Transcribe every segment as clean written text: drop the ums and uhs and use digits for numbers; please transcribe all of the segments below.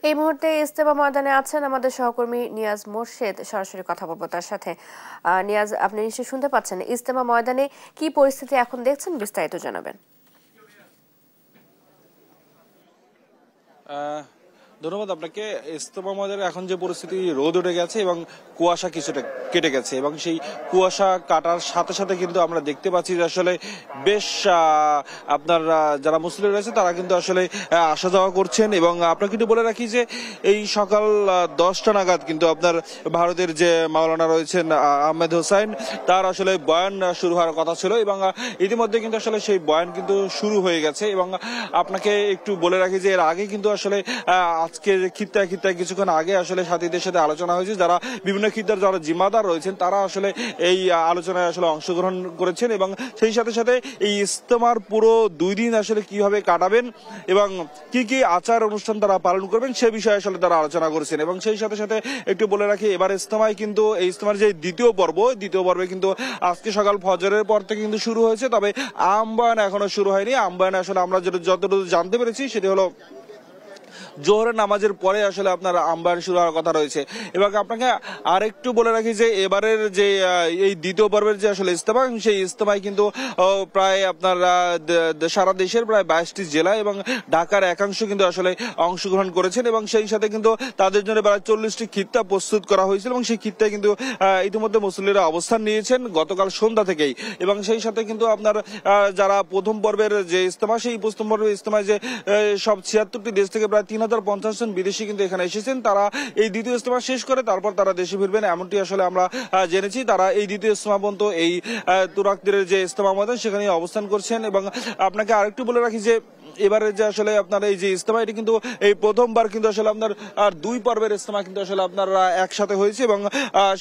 এই মুহূর্তে ইজতেমা ময়দানে আছেন আমাদের সহকর্মী নিয়াজ মোর্শেদ। সরাসরি কথা বলবো তার সাথে। নিয়াজ, আপনি নিশ্চয়ই শুনতে পাচ্ছেন। ইজতেমা ময়দানে কি পরিস্থিতি এখন দেখছেন, বিস্তারিত জানাবেন। ধন্যবাদ আপনাকে। ইজতেমা ময়দানে এখন যে পরিস্থিতি, রোদ উঠে গেছে এবং কুয়াশা কিছুটা কেটে গেছে, এবং সেই কুয়াশা কাটার সাথে সাথে কিন্তু আমরা দেখতে পাচ্ছি যে আসলে বেশ আপনার যারা মুসলিম রয়েছে তারা কিন্তু আসলে আসা যাওয়া করছেন। এবং আপনাকে কিন্তু বলে রাখি যে এই সকাল 10টা নাগাদ কিন্তু আপনার ভারতের যে মাওলানা রয়েছেন আহমেদ হোসাইন, তার আসলে বয়ান শুরু হওয়ার কথা ছিল, এবং ইতিমধ্যে কিন্তু আসলে সেই বয়ান কিন্তু শুরু হয়ে গেছে। এবং আপনাকে একটু বলে রাখি যে এর আগে কিন্তু আসলে আজকে খিত্তায় কিছুক্ষণ আগে আসলে সাথীদের সাথে আলোচনা হয়েছে। যারা বিভিন্ন খিত্তার যারা জিম্মাদার রয়েছেন তারা আসলে এই আলোচনায় আসলে অংশগ্রহণ করেছেন, এবং সেই সাথে সাথে এই ইজতেমার পুরো 2 দিন আসলে কিভাবে কাটাবেন এবং কি কি আচার অনুষ্ঠান তারা পালন করবেন সে বিষয়ে আসলে তারা আলোচনা করেছেন। এবং সেই সাথে সাথে একটু বলে রাখি, এবার ইজতেমায় কিন্তু এই ইজতেমার যে দ্বিতীয় পর্বে কিন্তু আজকে সকাল ফজরের পর থেকে কিন্তু শুরু হয়েছে, তবে আহ্বান এখনো শুরু হয়নি। আহ্বান আসলে আমরা যতটুকু জানতে পেরেছি সেটি হলো জোহরের নামাজের পরে আসলে আপনার আহ্বান শুরু হওয়ার কথা রয়েছে। এবং আপনাকে আরেকটু বলে রাখি যে এবারের যে এই দ্বিতীয় পর্বের যে আসলে ইজতেমা, সেই ইজতেমায় কিন্তু প্রায় আপনার সারা দেশের প্রায় 22টি জেলা এবং ঢাকার একাংশ কিন্তু আসলে অংশগ্রহণ করেছেন, এবং সেই সাথে কিন্তু তাদের জন্য প্রায় 40টি খিত্তা প্রস্তুত করা হয়েছিল, এবং সেই খিত্তায় কিন্তু ইতিমধ্যে মুসল্লিরা অবস্থান নিয়েছেন গতকাল সন্ধ্যা থেকেই। এবং সেই সাথে কিন্তু আপনার যারা প্রথম পর্বের যে ইজতেমা, সেই প্রথম পর্বের ইজতেমায় যে সব 76টি দেশ থেকে প্রায় 3050 জন বিদেশি কিন্তু এখানে এসেছেন, তারা এই দ্বিতীয় ইজতেমা শেষ করে তারপর তারা দেশে ফিরবেন, এমনটি আসলে আমরা জেনেছি। তারা এই দ্বিতীয় ইজতেমা পর্যন্ত এই তুরাকদের যে ইজতেমা ময়দান সেখানে অবস্থান করছেন। এবং আপনাকে আরেকটু বলে রাখি যে এবারে যে আসলে আপনার এই যে ইজতেমা, এটি কিন্তু এই প্রথমবার কিন্তু আসলে আপনার 2 পর্বের ইজতেমা কিন্তু আসলে আপনার একসাথে হয়েছে, এবং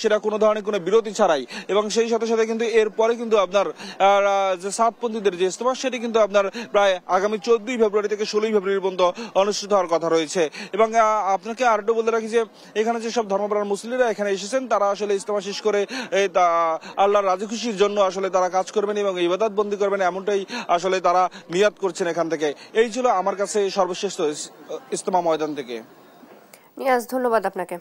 সেটা কোনো ধরনের কোনো বিরতি ছাড়াই। এবং সেই সাথে সাথে কিন্তু এরপরে কিন্তু আপনার যে সাতপন্থীদের যে ইজতেমা, সেটি কিন্তু আপনার প্রায় আগামী 14ই ফেব্রুয়ারি থেকে 16ই ফেব্রুয়ারি পর্যন্ত অনুষ্ঠিত হওয়ার কথা রয়েছে। এবং আপনাকে আরেকটু বলে রাখি যে এখানে যে সব ধর্মপ্রাণ মুসলিমরা এখানে এসেছেন তারা আসলে ইজতেমা শেষ করে আল্লাহর রাজি খুশির জন্য আসলে তারা কাজ করবেন এবং ইবাদত বন্দি করবেন, এমনটাই আসলে তারা নিয়াত করছেন এখান থেকে। এই ছিল আমার কাছে সর্বশ্রেষ্ঠ ইজতেমা ময়দান থেকে। নিয়াজ, ধন্যবাদ আপনাকে।